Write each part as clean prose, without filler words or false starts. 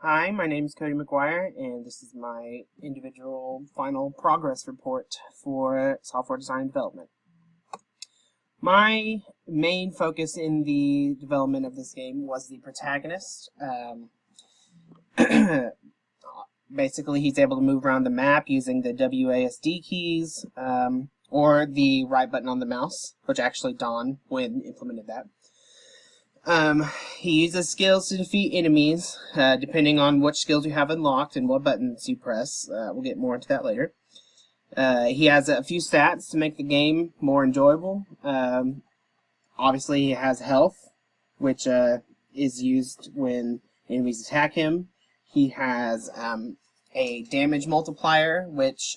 Hi, my name is Cody McGuire, and this is my individual final progress report for software design and development. My main focus in the development of this game was the protagonist. Basically, he's able to move around the map using the WASD keys, or the right button on the mouse, which actually Nguyen implemented that. He uses skills to defeat enemies, depending on which skills you have unlocked and what buttons you press. We'll get more into that later. He has a few stats to make the game more enjoyable. Obviously, he has health, which is used when enemies attack him. He has a damage multiplier, which,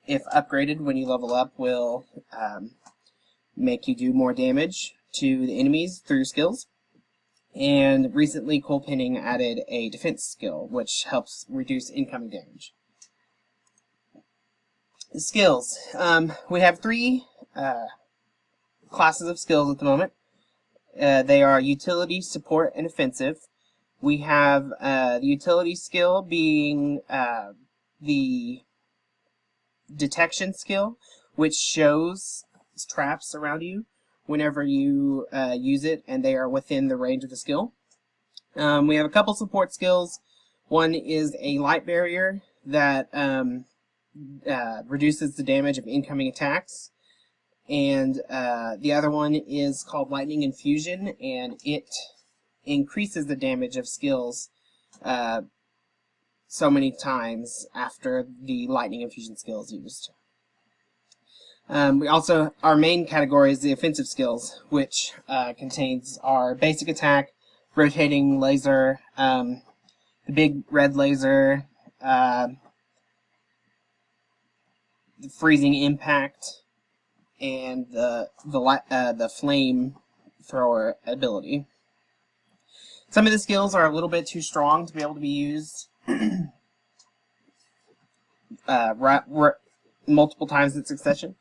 if upgraded when you level up, will make you do more damage to the enemies through skills. And recently, Cole Penning added a defense skill, which helps reduce incoming damage. Skills. We have three classes of skills at the moment. They are utility, support, and offensive. We have the utility skill being the detection skill, which shows traps around you whenever you use it, and they are within the range of the skill. We have a couple support skills. One is a light barrier that reduces the damage of incoming attacks, and the other one is called lightning infusion, and it increases the damage of skills so many times after the lightning infusion skill is used. We also, our main category is the offensive skills, which contains our basic attack, rotating laser, the big red laser, the freezing impact, and the flame thrower ability. Some of the skills are a little bit too strong to be able to be used multiple times in succession.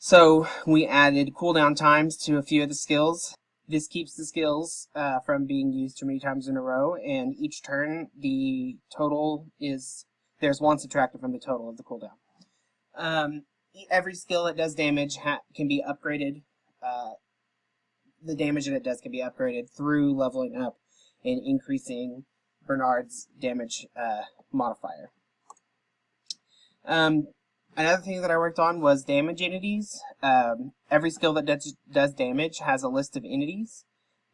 So we added cooldown times to a few of the skills. This keeps the skills from being used too many times in a row, and each turn the total is, there's one subtracted from the total of the cooldown. Every skill that does damage can be upgraded. The damage that it does can be upgraded through leveling up and increasing Bernard's damage modifier. Another thing that I worked on was damage entities. Every skill that does damage has a list of entities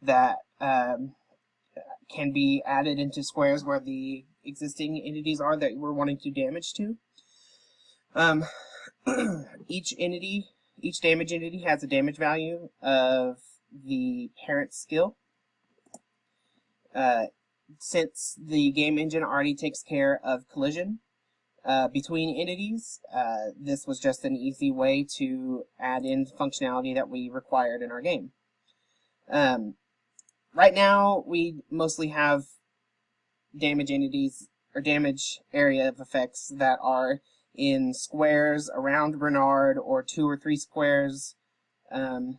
that can be added into squares where the existing entities are that we're wanting to do damage to. Each damage entity has a damage value of the parent skill. Since the game engine already takes care of collision between entities, this was just an easy way to add in functionality that we required in our game. Right now, we mostly have damage entities or damage area of effects that are in squares around Bernard, or 2 or 3 squares, a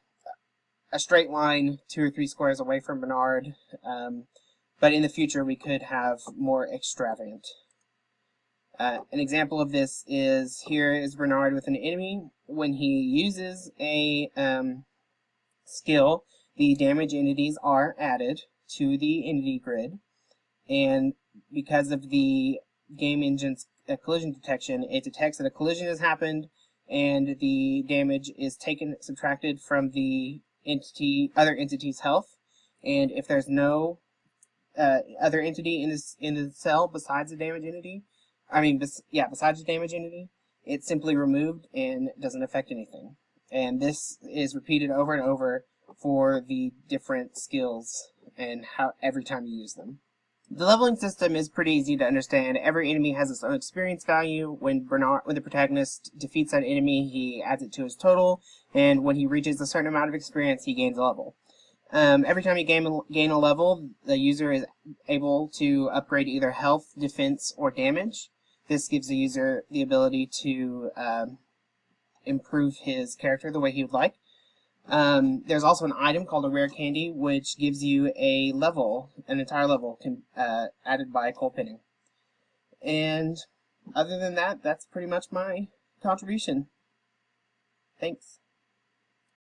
straight line 2 or 3 squares away from Bernard. But in the future, we could have more extravagant. An example of this is, here is Bernard with an enemy. When he uses a skill, the damage entities are added to the entity grid, and because of the game engine's collision detection, it detects that a collision has happened, and the damage is subtracted from the other entity's health. And if there's no other entity in the cell besides the damage entity, besides the damage entity, it's simply removed and doesn't affect anything. And this is repeated over and over for the different skills and every time you use them. The leveling system is pretty easy to understand. Every enemy has its own experience value. When the protagonist defeats that enemy, he adds it to his total, and when he reaches a certain amount of experience, he gains a level. Every time you gain a level, the user is able to upgrade either health, defense, or damage. This gives the user the ability to improve his character the way he would like. There's also an item called a rare candy, which gives you a level, an entire level, added by coal pinning. And other than that, that's pretty much my contribution. Thanks.